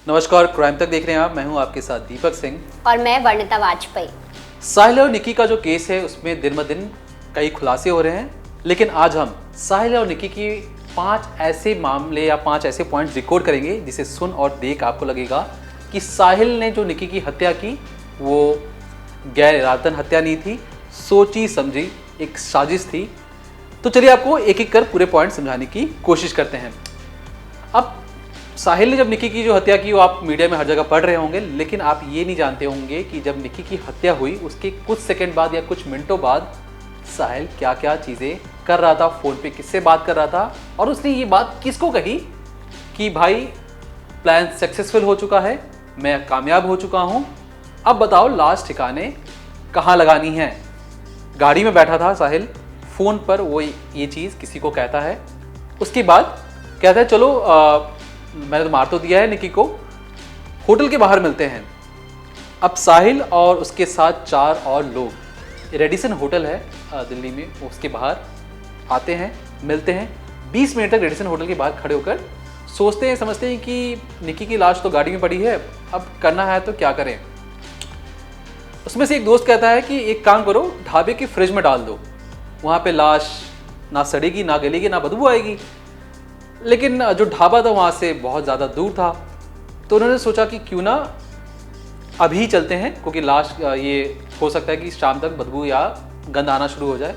नमस्कार, क्राइम तक देख रहे हैं आप। मैं हूं आपके साथ दीपक सिंह और मैं वर्णिता वाजपेयी। साहिल और निक्की का जो केस है उसमें दिन ब दिन कई खुलासे हो रहे हैं, लेकिन आज हम साहिल और निक्की की 5 ऐसे मामले या 5 ऐसे पॉइंट्स रिकॉर्ड करेंगे जिसे सुन और देख आपको लगेगा कि साहिल ने जो निक्की की हत्या की वो गैर इरादतन हत्या नहीं थी, सोची समझी एक साजिश थी। तो चलिए आपको एक एक कर पूरे पॉइंट समझाने की कोशिश करते हैं। अब साहिल ने जब निक्की की जो हत्या की वो आप मीडिया में हर जगह पढ़ रहे होंगे, लेकिन आप ये नहीं जानते होंगे कि जब निक्की की हत्या हुई उसके कुछ सेकंड बाद या कुछ मिनटों बाद साहिल क्या क्या चीज़ें कर रहा था, फ़ोन पे किससे बात कर रहा था और उसने ये बात किसको कही कि भाई प्लान सक्सेसफुल हो चुका है, मैं कामयाब हो चुका हूँ, अब बताओ लाश ठिकाने कहाँ लगानी है। गाड़ी में बैठा था साहिल, फ़ोन पर वो ये चीज़ किसी को कहता है। उसके बाद कहता है चलो मैंने तो मार तो दिया है निक्की को, होटल के बाहर मिलते हैं। अब साहिल और उसके साथ 4 और लोग रेडिसन होटल है दिल्ली में, उसके बाहर आते हैं, मिलते हैं। 20 मिनट तक रेडिसन होटल के बाहर खड़े होकर सोचते हैं, समझते हैं कि निक्की की लाश तो गाड़ी में पड़ी है, अब करना है तो क्या करें। उसमें से एक दोस्त कहता है कि एक काम करो, ढाबे की फ्रिज में डाल दो, वहाँ पे लाश ना सड़ेगी, ना गलेगी, ना बदबू आएगी। लेकिन जो ढाबा था वहाँ से बहुत ज़्यादा दूर था, तो उन्होंने सोचा कि क्यों ना अभी चलते हैं, क्योंकि लाश ये हो सकता है कि शाम तक बदबू या गंध आना शुरू हो जाए।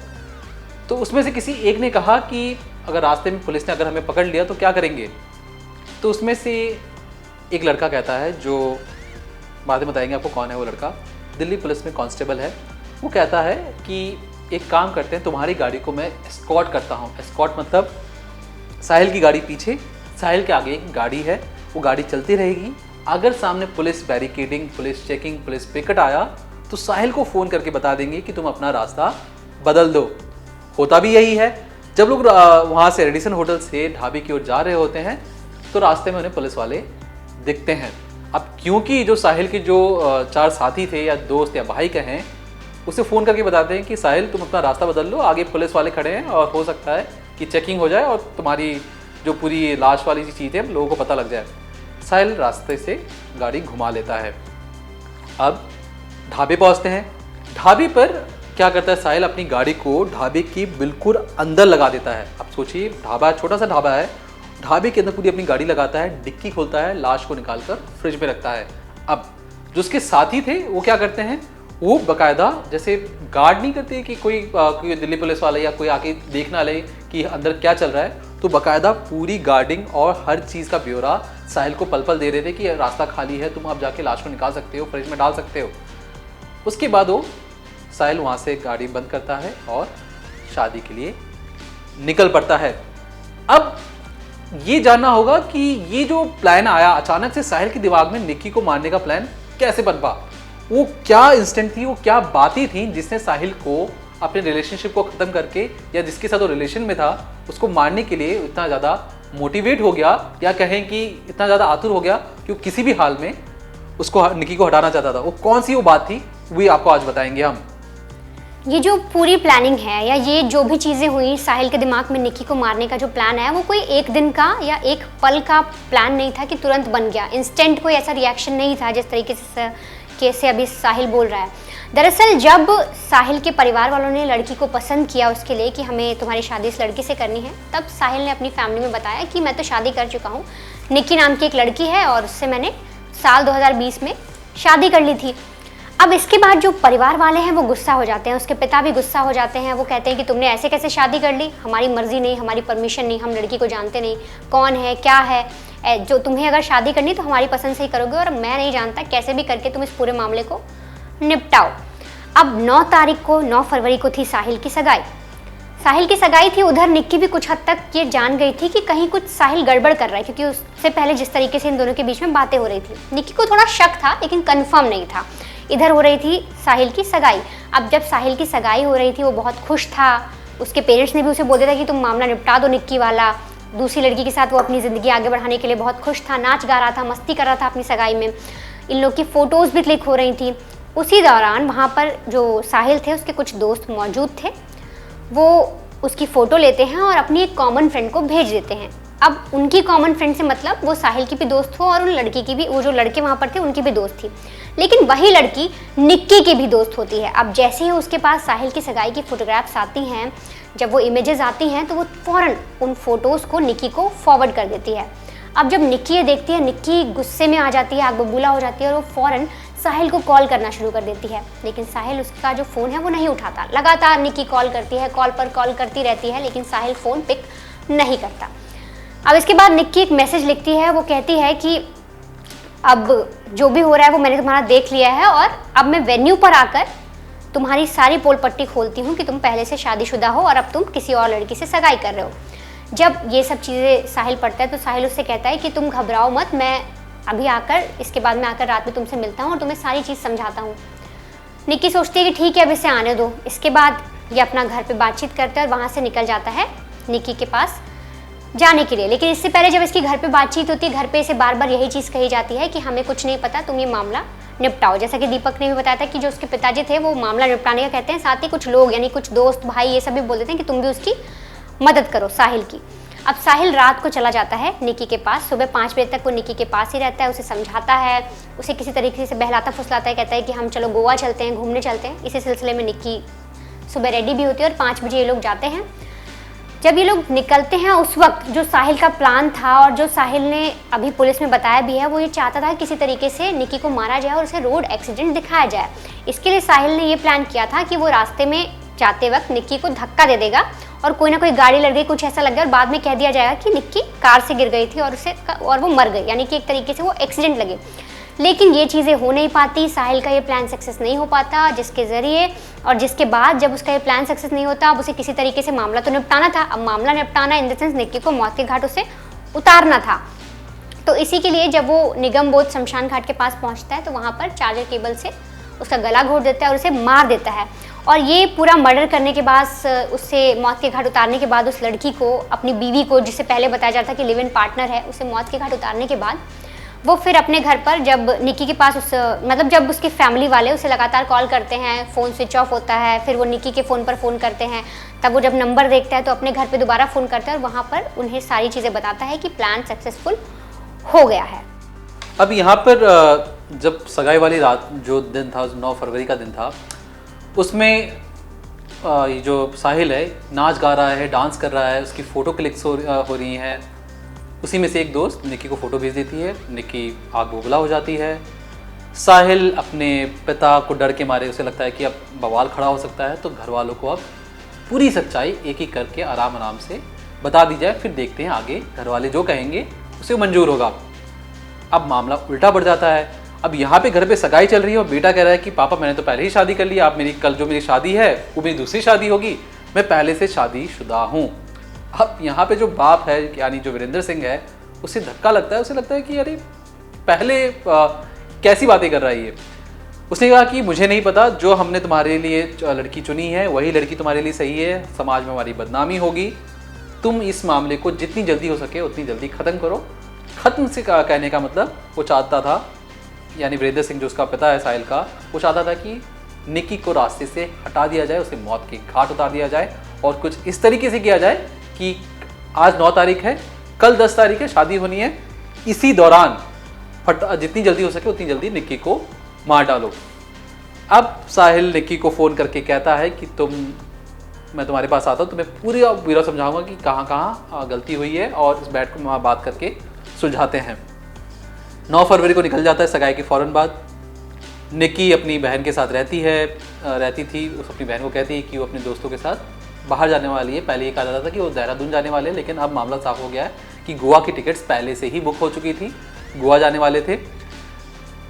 तो उसमें से किसी एक ने कहा कि अगर रास्ते में पुलिस ने अगर हमें पकड़ लिया तो क्या करेंगे। तो उसमें से एक लड़का कहता है, जो बाद में बताएंगे आपको कौन है वो लड़का, दिल्ली पुलिस में कांस्टेबल है। वो कहता है कि एक काम करते हैं, तुम्हारी गाड़ी को मैं एस्कॉर्ट करता हूँ। एस्कॉर्ट मतलब साहिल की गाड़ी पीछे, साहिल के आगे एक गाड़ी है, वो गाड़ी चलती रहेगी। अगर सामने police barricading, police checking, police picket आया तो साहिल को फ़ोन करके बता देंगे कि तुम अपना रास्ता बदल दो। होता भी यही है। जब लोग वहाँ से रेडिसन होटल से ढाबे की ओर जा रहे होते हैं तो रास्ते में उन्हें पुलिस वाले दिखते हैं। अब क्योंकि जो साहिल के जो 4 साथी थे या दोस्त या भाई कहें, उसे फ़ोन करके बताते हैं कि साहिल तुम अपना रास्ता बदल लो, आगे पुलिस वाले खड़े हैं और हो सकता है कि चेकिंग हो जाए और तुम्हारी जो पूरी लाश वाली चीज़ है लोगों को पता लग जाए। साहिल रास्ते से गाड़ी घुमा लेता है। अब ढाबे पहुंचते हैं। ढाबे पर क्या करता है साहिल, अपनी गाड़ी को ढाबे की बिल्कुल अंदर लगा देता है। अब सोचिए, ढाबा छोटा सा ढाबा है, ढाबे के अंदर पूरी अपनी गाड़ी लगाता है, डिक्की खोलता है, लाश को निकालकर फ्रिज में रखता है। अब जो उसके साथी थे वो क्या करते हैं, वो बाकायदा जैसे गार्ड नहीं करते कि कोई दिल्ली पुलिस वाला या कोई आके देख ना ले कि अंदर क्या चल रहा है, तो बाकायदा पूरी गार्डिंग और हर चीज़ का ब्यौरा साहिल को पल पल दे रहे थे कि रास्ता खाली है, तुम अब जाके लाश को निकाल सकते हो, फ्रिज में डाल सकते हो। उसके बाद वो साहिल वहाँ से गाड़ी बंद करता है और शादी के लिए निकल पड़ता है। अब ये जानना होगा कि ये जो प्लान आया अचानक से साहिल के दिमाग में, निक्की को मारने का प्लान कैसे बन पा, वो क्या इंस्टेंट थी, वो क्या बातें थी जिसने साहिल को अपने रिलेशनशिप को ख़त्म करके या जिसके साथ वो रिलेशन में था उसको मारने के लिए इतना ज़्यादा मोटिवेट हो गया, या कहें कि इतना ज़्यादा आतुर हो गया कि वो किसी भी हाल में उसको, निक्की को हटाना चाहता था। वो कौन सी वो बात थी, वही आपको आज बताएंगे हम। ये जो पूरी प्लानिंग है या ये जो भी चीज़ें हुई साहिल के दिमाग में निक्की को मारने का जो प्लान है, वो कोई एक दिन का या एक पल का प्लान नहीं था कि तुरंत बन गया। इंस्टेंट कोई ऐसा रिएक्शन नहीं था जिस तरीके से अभी साहिल बोल रहा है। दरअसल जब साहिल के परिवार वालों ने लड़की को पसंद किया उसके लिए कि हमें तुम्हारी शादी इस लड़की से करनी है, तब साहिल ने अपनी फैमिली में बताया कि मैं तो शादी कर चुका हूँ, निक्की नाम की एक लड़की है और उससे मैंने साल 2020 में शादी कर ली थी। अब इसके बाद जो परिवार वाले हैं वो गुस्सा हो जाते हैं, उसके पिता भी गुस्सा हो जाते हैं। वो कहते हैं कि तुमने ऐसे कैसे शादी कर ली, हमारी मर्जी नहीं, हमारी परमिशन नहीं, हम लड़की को जानते नहीं, कौन है क्या है, जो तुम्हें अगर शादी करनी तो हमारी पसंद से ही करोगे और मैं नहीं जानता, कैसे भी करके तुम इस पूरे मामले को निपटाओ। अब 9 फरवरी को थी साहिल की सगाई। साहिल की सगाई थी, उधर निक्की भी कुछ हद तक ये जान गई थी कि कहीं कुछ साहिल गड़बड़ कर रहा है, क्योंकि उससे पहले जिस तरीके से इन दोनों के बीच में बातें हो रही थी, निक्की को थोड़ा शक था लेकिन कंफर्म नहीं था। इधर हो रही थी साहिल की सगाई। अब जब साहिल की सगाई हो रही थी वो बहुत खुश था, उसके पेरेंट्स ने भी उसे बोल दिया था कि तुम मामला निपटा दो निक्की वाला। दूसरी लड़की के साथ वो अपनी ज़िंदगी आगे बढ़ाने के लिए बहुत खुश था, नाच गा रहा था, मस्ती कर रहा था अपनी सगाई में। इन लोग की फ़ोटोज़ भी क्लिक हो रही थी। उसी दौरान वहाँ पर जो साहिल थे उसके कुछ दोस्त मौजूद थे, वो उसकी फ़ोटो लेते हैं और अपनी एक कॉमन फ्रेंड को भेज देते हैं। अब उनकी कॉमन फ्रेंड से मतलब वो साहिल की भी दोस्त हो और उन लड़की की भी, वो जो लड़के वहाँ पर थे उनकी भी दोस्त थी, लेकिन वही लड़की निक्की की भी दोस्त होती है। अब जैसे ही उसके पास साहिल की सगाई की फोटोग्राफ्स आती हैं, जब वो इमेजेस आती हैं तो वो फ़ौरन उन फोटोज़ को निक्की को फॉरवर्ड कर देती है। अब जब निक्की ये देखती है, निक्की गुस्से में आ जाती है, आग बबूला हो जाती है और वो फ़ौरन साहिल को कॉल करना शुरू कर देती है। लेकिन साहिल उसका जो फ़ोन है वो नहीं उठाता। लगातार निक्की कॉल करती है, कॉल पर कॉल करती रहती है, लेकिन साहिल फ़ोन पिक नहीं करता। अब इसके बाद निक्की एक मैसेज लिखती है, वो कहती है कि अब जो भी हो रहा है वो मैंने तुम्हारा देख लिया है और अब मैं वेन्यू पर आकर तुम्हारी सारी पोल पट्टी खोलती हूँ कि तुम पहले से शादीशुदा हो और अब तुम किसी और लड़की से सगाई कर रहे हो। जब ये सब चीज़ें साहिल पढ़ता है तो साहिल उससे कहता है कि तुम घबराओ मत, मैं अभी आकर, इसके बाद मैं आकर रात में तुमसे मिलता हूँ और तुम्हें सारी चीज़ समझाता हूँ। निक्की सोचती है कि ठीक है अब इसे आने दो। इसके बाद ये अपना घर पे बातचीत करता है और वहाँ से निकल जाता है निक्की के पास जाने के लिए। लेकिन इससे पहले जब इसकी घर पे बातचीत होती है, घर पे इसे बार बार यही चीज़ कही जाती है कि हमें कुछ नहीं पता, तुम ये मामला निपटाओ। जैसा कि दीपक ने भी बताया था कि जो उसके पिताजी थे वो मामला निपटाने का कहते हैं, साथ ही कुछ लोग यानी कुछ दोस्त भाई ये सब भी बोल देते हैं कि तुम भी उसकी मदद करो साहिल की। अब साहिल रात को चला जाता है निक्की के पास। सुबह 5 बजे तक वो निक्की के पास ही रहता है, उसे समझाता है, उसे किसी तरीके से बहलाता फुसलाता है, कहता है कि हम चलो गोवा चलते हैं, घूमने चलते हैं। इसी सिलसिले में निक्की सुबह रेडी भी होती है और 5 बजे ये लोग जाते हैं। जब ये लोग निकलते हैं उस वक्त जो साहिल का प्लान था और जो साहिल ने अभी पुलिस में बताया भी है, वो ये चाहता था किसी तरीके से निक्की को मारा जाए और उसे रोड एक्सीडेंट दिखाया जाए। इसके लिए साहिल ने ये प्लान किया था कि वो रास्ते में जाते वक्त निक्की को धक्का दे देगा और कोई ना कोई गाड़ी लग गई, कुछ ऐसा लग गया और बाद में कह दिया जाएगा कि निक्की कार से गिर गई थी और वो मर गई, यानी कि एक तरीके से वो एक्सीडेंट लगे। लेकिन ये चीज़ें हो नहीं पाती, साहिल का ये प्लान सक्सेस नहीं हो पाता, जिसके ज़रिए और जिसके बाद जब उसका ये प्लान सक्सेस नहीं होता, अब उसे किसी तरीके से मामला तो निपटाना था। अब मामला निपटाना इन द सेंस निक्की को मौत के घाट उसे उतारना था। तो इसी के लिए जब वो निगम बोध शमशान घाट के पास पहुंचता है तो वहाँ पर चार्जर केबल से उसका गला घोट देता है और उसे मार देता है। और ये पूरा मर्डर करने के बाद, उससे मौत के घाट उतारने के बाद, उस लड़की को, अपनी बीवी को, जिसे पहले बताया जाता है कि लिव इन पार्टनर है, उसे मौत के घाट उतारने के बाद वो फिर अपने घर पर, जब निक्की के पास मतलब जब उसके फैमिली वाले उसे लगातार कॉल करते हैं, फ़ोन स्विच ऑफ होता है, फिर वो निक्की के फ़ोन पर फ़ोन करते हैं, तब वो जब नंबर देखता है तो अपने घर पे दोबारा फ़ोन करता है और वहाँ पर उन्हें सारी चीज़ें बताता है कि प्लान सक्सेसफुल हो गया है। अब यहाँ पर जब सगाई वाली रात जो दिन था, 9 फरवरी का दिन था, उसमें ये जो साहिल है नाच गा रहा है, डांस कर रहा है, उसकी फ़ोटो क्लिक्स हो रही हैं। उसी में से एक दोस्त निक्की को फ़ोटो भेज देती है, निक्की आग बबूला हो जाती है। साहिल अपने पिता को डर के मारे, उसे लगता है कि अब बवाल खड़ा हो सकता है, तो घर वालों को अब पूरी सच्चाई एक एक करके आराम आराम से बता दी जाए, फिर देखते हैं आगे घर वाले जो कहेंगे उसे मंजूर होगा। अब मामला उल्टा बढ़ जाता है। अब यहाँ पे घर पे सगाई चल रही है और बेटा कह रहा है कि पापा मैंने तो पहले ही शादी कर ली, आप मेरी कल जो मेरी शादी है वो मेरी दूसरी शादी होगी, मैं पहले से शादीशुदा हूँ। अब यहाँ पे जो बाप है यानी जो वीरेंद्र सिंह है, उसे धक्का लगता है, उसे लगता है कि अरे पहले कैसी बातें कर रहा है ये। उसने कहा कि मुझे नहीं पता, जो हमने तुम्हारे लिए लड़की चुनी है वही लड़की तुम्हारे लिए सही है, समाज में हमारी बदनामी होगी, तुम इस मामले को जितनी जल्दी हो सके उतनी जल्दी ख़त्म करो। ख़त्म से कहने का मतलब वो चाहता था, यानी वीरेंद्र सिंह जो उसका पिता है साहिल का, वो चाहता था कि निक्की को रास्ते से हटा दिया जाए, उसे मौत के घाट उतार दिया जाए और कुछ इस तरीके से किया जाए कि आज 9 तारीख है, कल 10 तारीख है, शादी होनी है, इसी दौरान जितनी जल्दी हो सके उतनी जल्दी निक्की को मार डालो। अब साहिल निक्की को फ़ोन करके कहता है कि मैं तुम्हारे पास आता हूँ, तुम्हें पूरी पूरा समझाऊंगा कि कहाँ कहाँ गलती हुई है और इस बैठ को बात करके सुलझाते हैं। 9 फरवरी को निकल जाता है सगाई के फ़ौरन बाद। निक्की अपनी बहन के साथ रहती थी। उस अपनी बहन को कहती है कि वो अपने दोस्तों के साथ बाहर जाने वाली है। पहले ये कहा जाता था कि वो देहरादून जाने वाले हैं, लेकिन अब मामला साफ हो गया है कि गोवा की टिकट्स पहले से ही बुक हो चुकी थी, गोवा जाने वाले थे।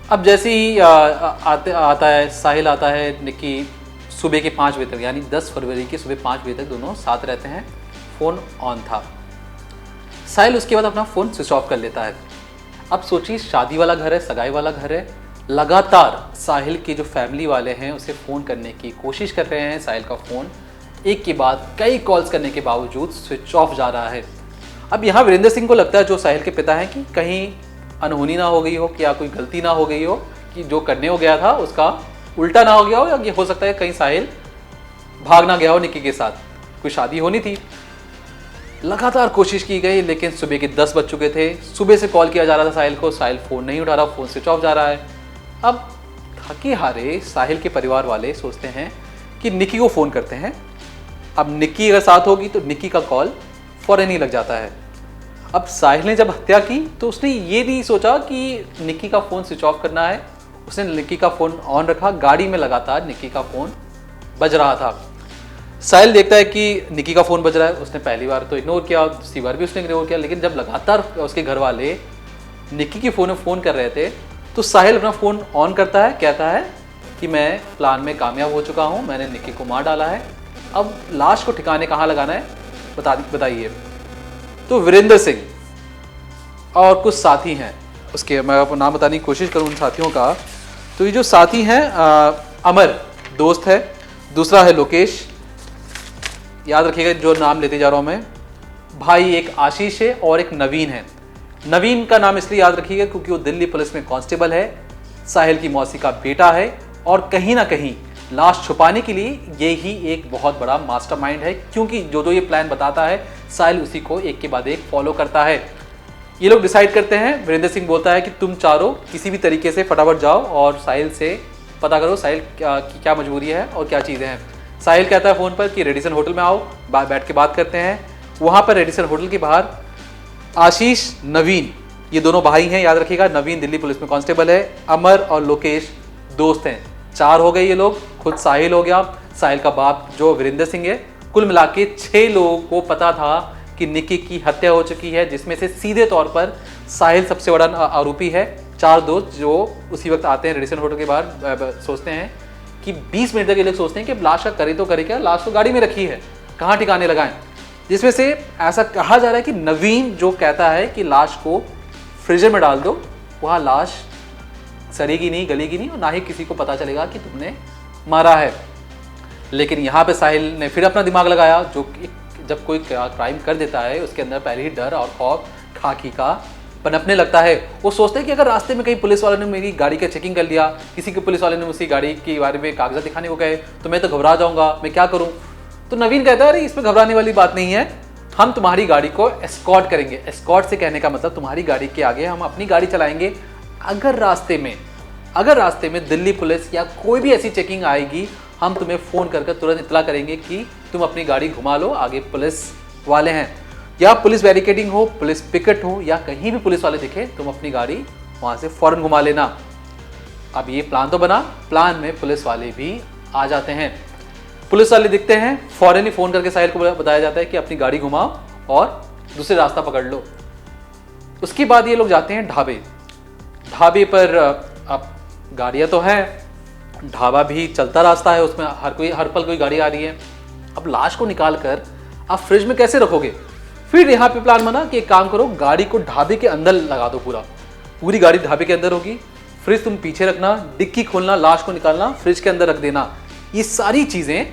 अब जैसे ही आता है साहिल आता है, निक्की सुबह के 5 बजे तक, यानी 10 फरवरी के सुबह 5 बजे तक दोनों साथ रहते हैं। फ़ोन ऑन था। साहिल उसके बाद अपना फ़ोन स्विच ऑफ कर लेता है। अब सोचिए, शादी वाला घर है, सगाई वाला घर है, लगातार साहिल के जो फैमिली वाले हैं उसे फ़ोन करने की कोशिश कर रहे हैं। साहिल का फ़ोन एक के बाद कई कॉल्स करने के बावजूद स्विच ऑफ जा रहा है। अब यहाँ वीरेंद्र सिंह को लगता है, जो साहिल के पिता हैं, कि कहीं अनहोनी ना हो गई हो, क्या कोई गलती ना हो गई हो, कि जो करने हो गया था उसका उल्टा ना हो गया हो, या ये हो सकता है कहीं साहिल भाग ना गया हो निक्की के साथ, कोई शादी होनी थी। लगातार कोशिश की गई, लेकिन सुबह के 10 बज चुके थे। सुबह से कॉल किया जा रहा था साहिल को, साहिल फ़ोन नहीं उठा रहा, फ़ोन स्विच ऑफ जा रहा है। अब थके हारे साहिल के परिवार वाले सोचते हैं कि निक्की को फ़ोन करते हैं। अब निक्की अगर साथ होगी तो निक्की का कॉल फ़ौरन ही लग जाता है। अब साहिल ने जब हत्या की तो उसने ये नहीं सोचा कि निक्की का फ़ोन स्विच ऑफ करना है, उसने निक्की का फ़ोन ऑन रखा। गाड़ी में लगातार निक्की का फ़ोन बज रहा था। साहिल देखता है कि निक्की का फ़ोन बज रहा है। उसने पहली बार तो इग्नोर किया, दूसरी बार भी उसने इग्नोर किया, लेकिन जब लगातार उसके घर वाले निक्की के फ़ोन में फ़ोन कर रहे थे तो साहिल अपना फ़ोन ऑन करता है, कहता है कि मैं प्लान में कामयाब हो चुका हूँ, मैंने निक्की को मार डाला है। अब लाश को ठिकाने कहाँ लगाना है बताइए। तो वीरेंद्र सिंह और कुछ साथी हैं उसके, मैं आपको नाम बताने की कोशिश करूँ उन साथियों का। तो ये जो साथी हैं, अमर दोस्त है, दूसरा है लोकेश, याद रखिएगा जो नाम लेते जा रहा हूँ मैं, भाई एक आशीष है और एक नवीन है। नवीन का नाम इसलिए याद रखिएगा क्योंकि वो दिल्ली पुलिस में कांस्टेबल है, साहिल की मौसी का बेटा है, और कहीं ना कहीं लाश छुपाने के लिए ये ही एक बहुत बड़ा मास्टरमाइंड है, क्योंकि जो ये प्लान बताता है साहिल उसी को एक के बाद एक फॉलो करता है। ये लोग डिसाइड करते हैं, वीरेंद्र सिंह बोलता है कि तुम चारों किसी भी तरीके से फटाफट जाओ और साहिल से पता करो साहिल की क्या मजबूरी है और क्या चीज़ें हैं। साहिल कहता है फ़ोन पर कि रेडिसन होटल में आओ, बैठ के बात करते हैं। वहाँ पर रेडिसन होटल के बाहर आशीष, नवीन, ये दोनों भाई हैं, याद रखिएगा। नवीन दिल्ली पुलिस में कांस्टेबल है, अमर और लोकेश दोस्त हैं। 4 हो गए ये लोग, खुद साहिल हो गया, साहिल का बाप जो वीरेंद्र सिंह है। कुल मिला के 6 लोगों को पता था कि निक्की की हत्या हो चुकी है, जिसमें से सीधे तौर पर साहिल सबसे बड़ा आरोपी है। 4 दोस्त जो उसी वक्त आते हैं रेडिसन होटल के बाहर, सोचते हैं कि 20 मिनट तक ये लोग सोचते हैं कि लाश का करे तो करे क्या, लाश तो गाड़ी में रखी है, कहाँ ठिकाने लगाएं। जिसमें से ऐसा कहा जा रहा है कि नवीन जो कहता है कि लाश को फ्रीजर में डाल दो, वहाँ लाश सड़ेगी नहीं, गलेगी नहीं और ना ही किसी को पता चलेगा कि तुमने मारा है। लेकिन यहाँ पे साहिल ने फिर अपना दिमाग लगाया, जो जब कोई क्राइम कर देता है उसके अंदर पहले ही डर और खौफ खाकी का पनपने लगता है। वो सोचते हैं कि अगर रास्ते में कहीं पुलिस वाले ने मेरी गाड़ी का चेकिंग कर लिया, किसी के पुलिस वाले ने मुझे गाड़ी के बारे में कागजात दिखाने को कहे तो मैं तो घबरा जाऊंगा, मैं क्या करूं। तो नवीन कहता है अरे इसमें घबराने वाली बात नहीं है, हम तुम्हारी गाड़ी को एस्कॉर्ट करेंगे। एस्कॉर्ट से कहने का मतलब तुम्हारी गाड़ी के आगे हम अपनी गाड़ी चलाएंगे। अगर रास्ते में दिल्ली पुलिस या कोई भी ऐसी चेकिंग आएगी, हम तुम्हें फ़ोन करके तुरंत इतला करेंगे कि तुम अपनी गाड़ी घुमा लो, आगे पुलिस वाले हैं, या पुलिस बैरिकेडिंग हो, पुलिस पिकेट हो, या कहीं भी पुलिस वाले दिखे, तुम अपनी गाड़ी वहाँ से फ़ौरन घुमा लेना। अब ये प्लान तो बना, प्लान में पुलिस वाले भी आ जाते हैं। पुलिस वाले दिखते हैं, फ़ौरन ही फ़ोन करके साहिल को बताया जाता है कि अपनी गाड़ी घुमाओ और दूसरे रास्ता पकड़ लो। उसके बाद ये लोग जाते हैं ढाबे पर। अब गाड़ियाँ तो हैं, ढाबा भी चलता रास्ता है, उसमें हर पल कोई गाड़ी आ रही है। अब लाश को निकाल कर आप फ्रिज में कैसे रखोगे? फिर यहाँ पे प्लान बना कि एक काम करो, गाड़ी को ढाबे के अंदर लगा दो, पूरी गाड़ी ढाबे के अंदर होगी, फ्रिज तुम पीछे रखना, डिक्की खोलना, लाश को निकालना, फ्रिज के अंदर रख देना। ये सारी चीज़ें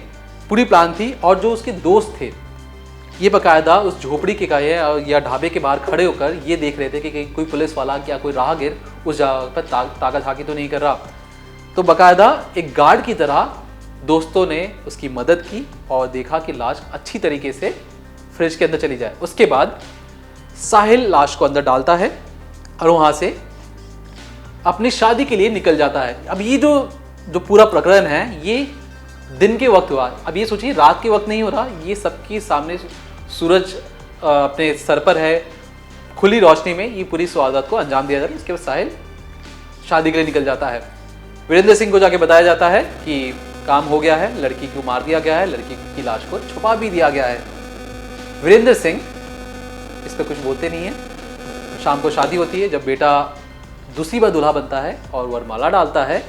पूरी प्लान थी। और जो उसके दोस्त थे ये बाकायदा उस झोपड़ी के गाये या ढाबे के बाहर खड़े होकर ये देख रहे थे कि कोई पुलिस वाला या कोई राहगीर उस जगह पर ताका झाकी तो नहीं कर रहा। तो बाकायदा एक गार्ड की तरह दोस्तों ने उसकी मदद की और देखा कि लाश अच्छी तरीके से फ्रिज के अंदर चली जाए। उसके बाद साहिल लाश को अंदर डालता है और वहाँ से अपनी शादी के लिए निकल जाता है। अब ये जो पूरा प्रकरण है ये दिन के वक्त हुआ। अब ये सोचिए रात के वक्त नहीं हो रहा, ये सबके सामने सूरज अपने सर पर है, खुली रोशनी में ये पूरी वारदात को अंजाम दिया जाता है। इसके बाद साहिल शादी के लिए निकल जाता है। वीरेंद्र सिंह को जाके बताया जाता है कि काम हो गया है, लड़की को मार दिया गया है, लड़की की लाश को छुपा भी दिया गया है। वीरेंद्र सिंह इस पर कुछ बोलते नहीं है। शाम को शादी होती है, जब बेटा दूसरी बार दूल्हा बनता है और वरमाला डालता है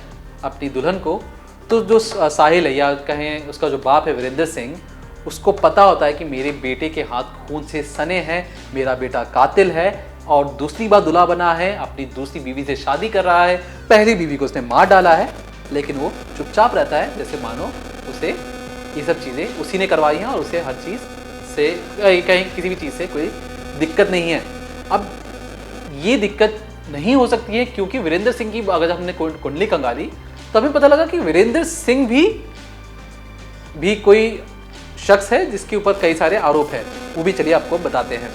अपनी दुल्हन को, तो जो साहिल है या कहें उसका जो बाप है वीरेंद्र सिंह, उसको पता होता है कि मेरे बेटे के हाथ खून से सने हैं, मेरा बेटा कातिल है और दूसरी बार दूल्हा बना है, अपनी दूसरी बीवी से शादी कर रहा है। पहली बीवी को उसने मार डाला है, लेकिन वो चुपचाप रहता है, जैसे मानो उसे ये सब चीज़ें उसी ने करवाई हैं और उसे हर चीज़ से कहीं किसी भी चीज़ से कोई दिक्कत नहीं है। अब ये दिक्कत नहीं हो सकती है क्योंकि वीरेंद्र सिंह की अगर हमने कुंडली कंगाली तो हमें पता लगा कि वीरेंद्र सिंह भी कोई शख्स है जिसके ऊपर कई सारे आरोप हैं, वो भी चलिए आपको बताते हैं।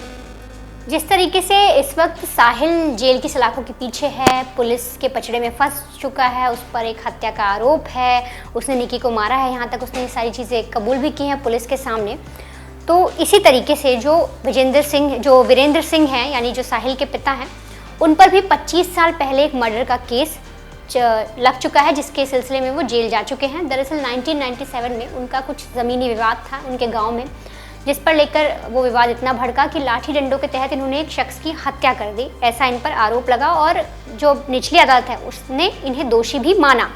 जिस तरीके से इस वक्त साहिल जेल की सलाखों के पीछे है, पुलिस के पचड़े में फंस चुका है, उस पर एक हत्या का आरोप है, उसने निकी को मारा है, यहाँ तक उसने ये सारी चीज़ें कबूल भी की हैं पुलिस के सामने। तो इसी तरीके से जो वीरेंद्र सिंह हैं, यानी जो साहिल के पिता हैं, उन पर भी 25 साल पहले एक मर्डर का केस लग चुका है, जिसके सिलसिले में वो जेल जा चुके हैं। दरअसल 1997 में उनका कुछ ज़मीनी विवाद था उनके गांव में, जिस पर लेकर वो विवाद इतना भड़का कि लाठी डंडों के तहत इन्होंने एक शख्स की हत्या कर दी, ऐसा इन पर आरोप लगा और जो निचली अदालत है उसने इन्हें दोषी भी माना।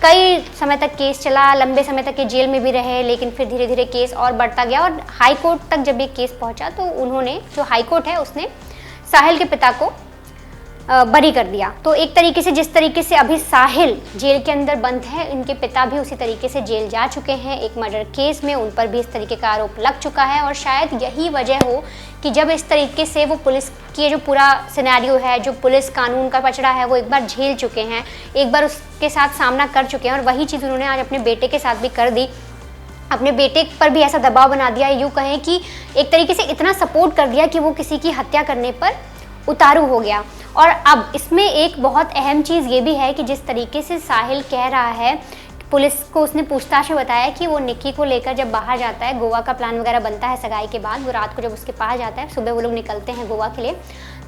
कई समय तक केस चला, लंबे समय तक ये जेल में भी रहे, लेकिन फिर धीरे धीरे केस और बढ़ता गया और हाई कोर्ट तक जब ये केस पहुंचा तो उन्होंने, जो हाई कोर्ट है, उसने साहिल के पिता को बरी कर दिया। तो एक तरीके से जिस तरीके से अभी साहिल जेल के अंदर बंद है, इनके पिता भी उसी तरीके से जेल जा चुके हैं एक मर्डर केस में, उन पर भी इस तरीके का आरोप लग चुका है। और शायद यही वजह हो कि जब इस तरीके से वो पुलिस की जो पूरा सिनेरियो है, जो पुलिस कानून का पचड़ा है, वो एक बार झेल चुके हैं, एक बार उसके साथ सामना कर चुके हैं और वही चीज़ उन्होंने आज अपने बेटे के साथ भी कर दी। अपने बेटे पर भी ऐसा दबाव बना दिया, यूँ कहें कि एक तरीके से इतना सपोर्ट कर दिया कि वो किसी की हत्या करने पर उतारू हो गया। और अब इसमें एक बहुत अहम चीज़ ये भी है कि जिस तरीके से साहिल कह रहा है, पुलिस को उसने पूछताछ में बताया कि वो निक्की को लेकर जब बाहर जाता है, गोवा का प्लान वगैरह बनता है सगाई के बाद, वो रात को जब उसके पास जाता है, सुबह वो लोग निकलते हैं गोवा के लिए,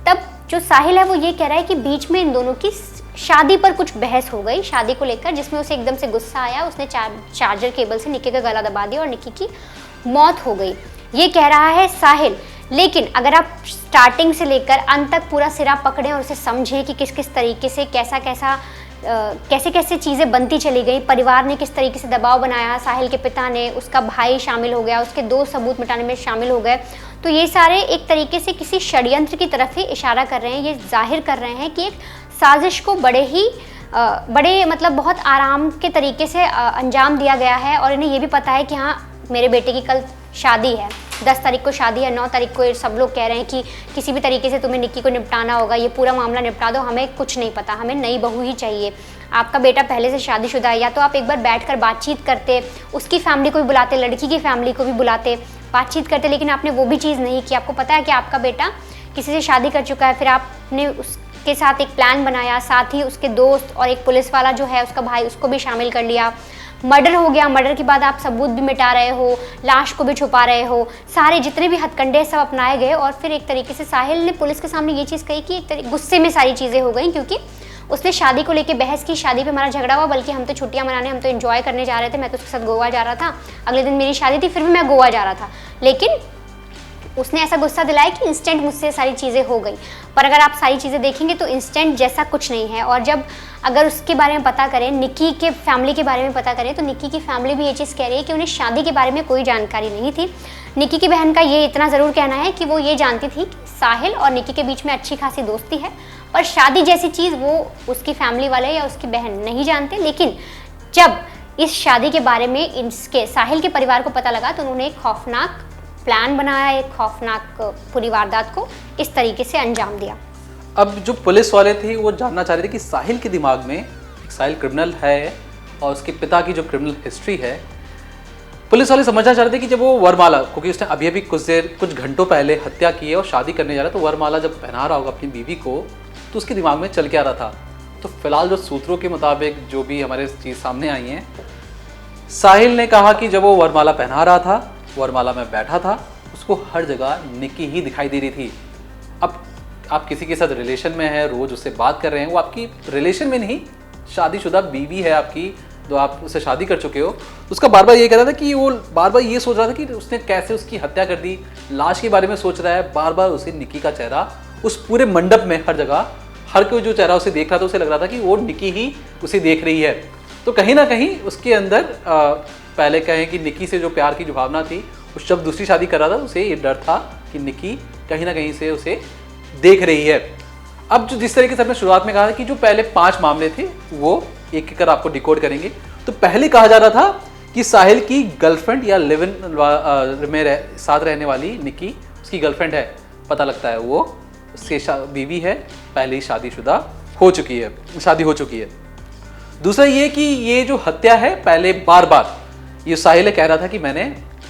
तब जो साहिल है वो ये कह रहा है कि बीच में इन दोनों की शादी पर कुछ बहस हो गई, शादी को लेकर, जिसमें उसे एकदम से गुस्सा आया, उसने चार्जर केबल से निक्की का गला दबा दिया और निक्की की मौत हो गई, ये कह रहा है साहिल। लेकिन अगर आप स्टार्टिंग से लेकर अंत तक पूरा सिरा पकड़ें और उसे समझें कि किस किस तरीके से कैसे कैसे चीज़ें बनती चली गई, परिवार ने किस तरीके से दबाव बनाया, साहिल के पिता ने, उसका भाई शामिल हो गया, उसके 2 सबूत मिटाने में शामिल हो गए, तो ये सारे एक तरीके से किसी षड्यंत्र की तरफ ही इशारा कर रहे हैं। ये जाहिर कर रहे हैं कि एक साजिश को बड़े मतलब बहुत आराम के तरीके से अंजाम दिया गया है और इन्हें ये भी पता है कि हाँ, मेरे बेटे की कल शादी है, 10 तारीख को शादी है, 9 तारीख को सब लोग कह रहे हैं कि किसी भी तरीके से तुम्हें निक्की को निपटाना होगा, ये पूरा मामला निपटा दो, हमें कुछ नहीं पता, हमें नई बहू ही चाहिए, आपका बेटा पहले से शादीशुदा है, या तो आप एक बार बैठकर बातचीत करते, उसकी फैमिली को भी बुलाते, लड़की की फैमिली को भी बुलाते, बातचीत करते, लेकिन आपने वो भी चीज़ नहीं की। आपको पता है कि आपका बेटा किसी से शादी कर चुका है, फिर आपने उसके साथ एक प्लान बनाया, साथ ही उसके दोस्त और एक पुलिस वाला जो है उसका भाई, उसको भी शामिल कर लिया, मर्डर हो गया, मर्डर के बाद आप सबूत भी मिटा रहे हो, लाश को भी छुपा रहे हो, सारे जितने भी हथकंडे सब अपनाए गए। और फिर एक तरीके से साहिल ने पुलिस के सामने ये चीज़ कही कि एक गुस्से में सारी चीज़ें हो गई, क्योंकि उसने शादी को लेके बहस की, शादी पे हमारा झगड़ा हुआ, बल्कि हम तो छुट्टियां मनाने, हम तो एंजॉय करने जा रहे थे, मैं तो उसके साथ गोवा जा रहा था, अगले दिन मेरी शादी थी, फिर भी मैं गोवा जा रहा था, लेकिन उसने ऐसा गुस्सा दिलाया कि इंस्टेंट मुझसे सारी चीज़ें हो गई। पर अगर आप सारी चीज़ें देखेंगे तो इंस्टेंट जैसा कुछ नहीं है। और जब अगर उसके बारे में पता करें, निक्की के फैमिली के बारे में पता करें, तो निक्की की फैमिली भी ये चीज़ कह रही है कि उन्हें शादी के बारे में कोई जानकारी नहीं थी। निक्की की बहन का ये इतना ज़रूर कहना है कि वो ये जानती थी कि साहिल और निक्की के बीच में अच्छी खासी दोस्ती है, पर शादी जैसी चीज़ वो उसकी फैमिली वाले या उसकी बहन नहीं जानते। लेकिन जब इस शादी के बारे में इसके साहिल के परिवार को पता लगा तो उन्होंने एक खौफनाक प्लान बनाया, एक खौफनाक पूरी वारदात को इस तरीके से अंजाम दिया। अब जो पुलिस वाले थे वो जानना चाह रहे थे कि साहिल के दिमाग में, साहिल क्रिमिनल है और उसके पिता की जो क्रिमिनल हिस्ट्री है, पुलिस वाले समझना चाह रहे थे कि जब वो वरमाला, क्योंकि उसने अभी कुछ घंटों पहले हत्या की है और शादी करने जा रहा है, तो वरमाला जब पहना रहा होगा अपनी बीवी को, तो उसके दिमाग में चल के आ रहा था। तो फिलहाल जो सूत्रों के मुताबिक जो भी हमारे चीज़ सामने आई हैं, साहिल ने कहा कि जब वो वरमाला पहना रहा था, वरमाला में बैठा था, उसको हर जगह निक्की ही दिखाई दे रही थी। अब आप किसी के साथ रिलेशन में हैं, रोज़ उससे बात कर रहे हैं, वो आपकी रिलेशन में नहीं, शादीशुदा बीवी है आपकी, जो आप उससे शादी कर चुके हो। उसका बार बार ये कह रहा था कि वो बार बार ये सोच रहा था कि उसने कैसे उसकी हत्या कर दी, लाश के बारे में सोच रहा है, बार बार उसे निक्की का चेहरा उस पूरे मंडप में हर जगह, हर कोई जो चेहरा उसे देख रहा था, उसे लग रहा था कि वो निक्की ही उसे देख रही है। तो कहीं ना कहीं उसके अंदर पहले कहें कि निक्की से जो प्यार की जो भावना थी, उस जब दूसरी शादी कर रहा था उसे ये डर था कि निक्की कहीं ना कहीं से उसे देख रही है। अब जो जिस तरीके से हमने शुरुआत में कहा कि जो पहले 5 मामले थे वो एक एक कर आपको डिकोड करेंगे। तो पहले कहा जा रहा था कि साहिल की गर्लफ्रेंड या लिव इन में साथ रहने वाली निक्की उसकी गर्लफ्रेंड है, पता लगता है वो उसकी बीवी है, पहले ही शादीशुदा हो चुकी है, शादी हो चुकी है। दूसरा ये कि ये जो हत्या है, पहले बार बार ये साहिल कह रहा था कि मैंने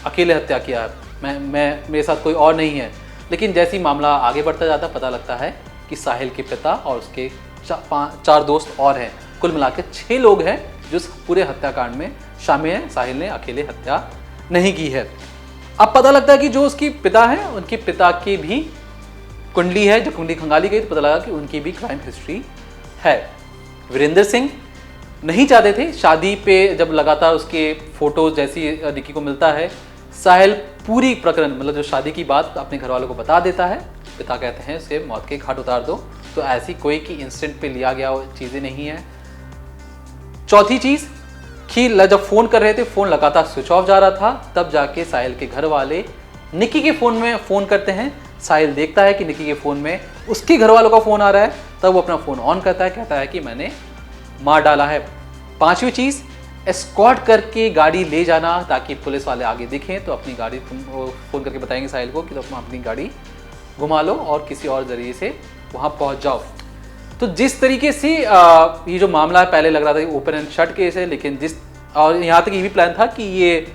अकेले हत्या किया है, मैं मेरे साथ कोई और नहीं है। लेकिन जैसे ही मामला आगे बढ़ता जाता पता लगता है कि साहिल के पिता और उसके 4 दोस्त और हैं। कुल मिला के 6 लोग हैं जो इस पूरे हत्याकांड में शामिल हैं। साहिल ने अकेले हत्या नहीं की है। अब पता लगता है कि जो उसके पिता हैं उनके पिता की भी कुंडली है, जो कुंडली खंगाली गई तो पता लगा कि उनकी भी क्राइम हिस्ट्री है। वीरेंद्र सिंह नहीं चाहते थे शादी पे, जब लगातार उसके फोटोज जैसी निक्की को मिलता है, साहिल पूरी प्रकरण मतलब जो शादी की बात अपने घर वालों को बता देता है। पिता कहते हैं उसे मौत के घाट उतार दो। तो ऐसी कोई की इंस्टेंट पे लिया गया चीज़ें नहीं है। चौथी चीज़ कि जब फ़ोन कर रहे थे फ़ोन लगातार स्विच ऑफ जा रहा था, तब जाके साहिल के घर वाले निक्की के फ़ोन में फ़ोन करते हैं। साहिल देखता है कि निक्की के फ़ोन में उसके घर वालों का फ़ोन आ रहा है, तब वो अपना फ़ोन ऑन करता है, कहता है कि मैंने मार डाला है। पांचवी चीज़, एस्कॉर्ट करके गाड़ी ले जाना ताकि पुलिस वाले आगे दिखें तो अपनी गाड़ी फ़ोन करके बताएंगे साहिल को कि तुम अपनी गाड़ी घुमा लो और किसी और ज़रिए से वहाँ पहुँच जाओ। तो जिस तरीके से ये जो मामला है, पहले लग रहा था कि ओपन एंड शट केस है, लेकिन और यहाँ तक ये भी प्लान था कि ये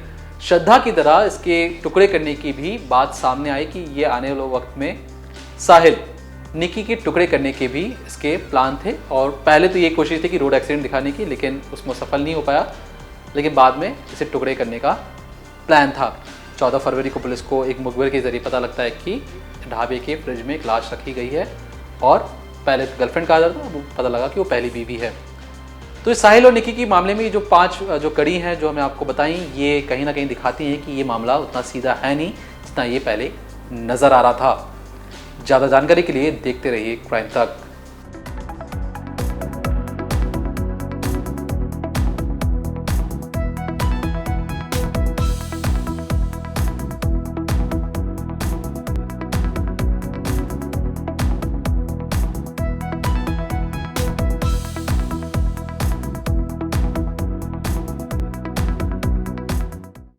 श्रद्धा की तरह इसके टुकड़े करने की भी बात सामने आई कि ये आने वाले वक्त में साहिल निक्की के टुकड़े करने के भी इसके प्लान थे। और पहले तो ये कोशिश थी कि रोड एक्सीडेंट दिखाने की, लेकिन उसमें सफल नहीं हो पाया। लेकिन बाद में इसे टुकड़े करने का प्लान था। 14 फरवरी को पुलिस को एक मुखबिर के जरिए पता लगता है कि ढाबे के फ्रिज में एक लाश रखी गई है और पहले गर्लफ्रेंड कहा जाता था, वो पता लगा कि वो पहली बीवी है। तो इस साहिल और निक्की की मामले में जो 5 जो कड़ी हैं जो हमें आपको बताई, ये कहीं ना कहीं दिखाती हैं कि ये मामला उतना सीधा है नहीं जितना ये पहले नज़र आ रहा था। ज़्यादा जानकारी के लिए देखते रहिए क्राइम तक।